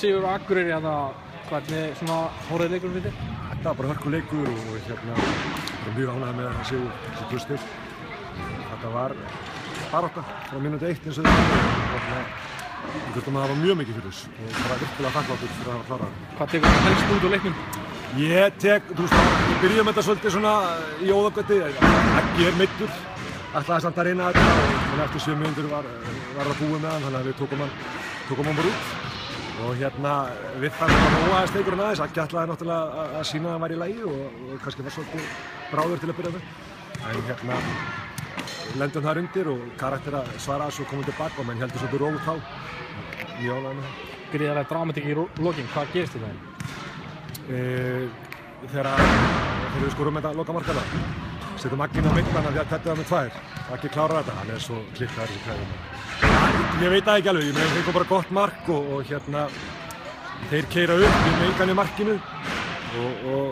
sigur á Akureyri hvernig svona horfði leikurinn fyrir þér? Þetta var bara hörkuleikur og bara mjög ánægður með þessi plustig. Þetta var barátta frá mínútu 1 eins og þetta. Við þurftum að hafa mjög mikið fyrir þess og bara virkilega þakklátur fyrir að hafa klárað það. Hvað tekur það helst út úr leiknum? Við byrjum þetta svolítið svona í óðagöti. Aggi meiddur, ætlaði samt að reyna þetta og eftir 7 mínútur var það búið með hann, þannig að við tókum hann bara út. Og við það róaðist leikurinn aðeins. Aggi ætlaði náttúrulega að sýna að hann var í lagi og kannski var svolítið bráður til að byrja með. En lendum þar undir og karakter að svara þessu og komum tilbaka og menn heldur svolítið rót þá. Mjög ánægður með það. Gríðarlega dramatík í lokin, hvað gerist þetta? Þegar við skorum þetta lokamarkana, setjum Agginn á mittana því að þetta var með 2. Aggi klárar þetta, hann svo klikkaður í kæðinu. Ég veit það ekki alveg, við fengum bara gott mark og þeir keyra upp við engan í markinu og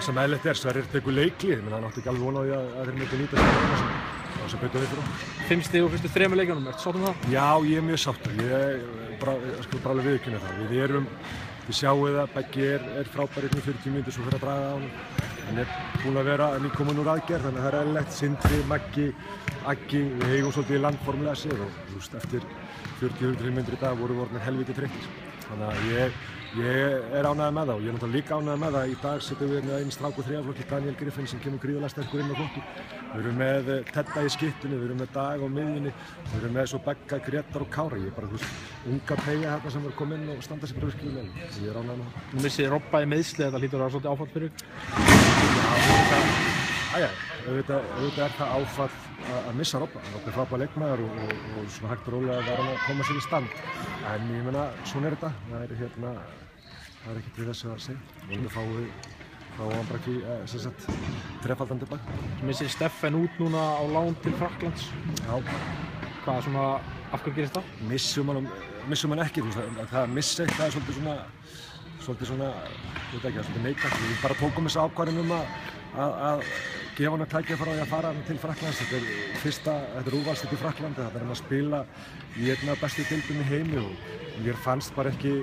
sem eðlilegt Sverrir tekur leikli, það átti ekki alveg von á því að þeir myndi nýta sig sem betur við fyrir. 5 stig úr fyrstu 3 leikjunum, ertu sáttur með það? Já, ég er mjög sáttur, ég skal bara alveg viðurkenna það. Við sjáum það, Beggi er frábær 40 mínútur svo fyrir að draga á hann. Hann búinn að vera nýkominn úr aðgerð, þannig að það er eðlilegt. Sindri, Maggi, Aggi, við eigum svolítið í landformulega sér og eftir 40 mínútur í dag vorum við orðnir helviti þreyttir. Þannig að ég er ánægður með það og ég er náttúrulega líka ánægður með það. Í dag setjum við með einn strák úr 3. flokki, Daniel Griffin, sem kemur gríðarlega sterkur inn á flokki. Við erum með Tedda í skyttunni, við erum með Dag á miðjunni, við erum með svo Begga, Grétar og Kára. Ég er bara unga peyja þarna sem er kominn og standa sig bara virkilega vel. Ég er ánægður með það. Nú missið Robba í meiðsli, þetta hlýtur að vera svolítið áfall fyrir ykkur? Já, auðvitað er það áfall að missa Robba. Robba er frábær leikmaður og svona hægt og rólega var hann að koma sér í stand. En ég meina, svona er þetta. Það er ekki til þess að segja. Vonandi fáum hann bara ekki þrefaldan tilbaka. Missir Steffen út núna á lán til Frakklands. Já. Hvað svona, af hverju gerist það? Missum hann ekki, það að missa eitthvað er svolítið svona, ég veit ekki, svolítið neikvægt. Við bara tókum þessa ákvörðun að gefa hann að tækifæri á því að fara til Frakklands. Þetta er úrvalsdeild í Frakklandi, það er hann að spila í einna bestu deildum í heimi og mér fannst bara ekki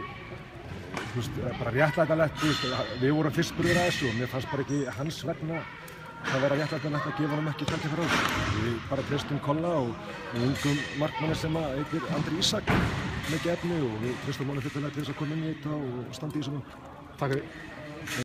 bara réttlætanlegt, við vorum fyrstur að þessu og mér fannst bara ekki hans vegna að vera réttlætanlegt að gefa honum ekki tækifæri á þessu. Við bara treystum Kolla og ungum markmanni sem heitir Andri Ísak mikið efni og við treystum honum fyllilega til þess að koma inn í þetta og standa í þessu. Takk fyrir.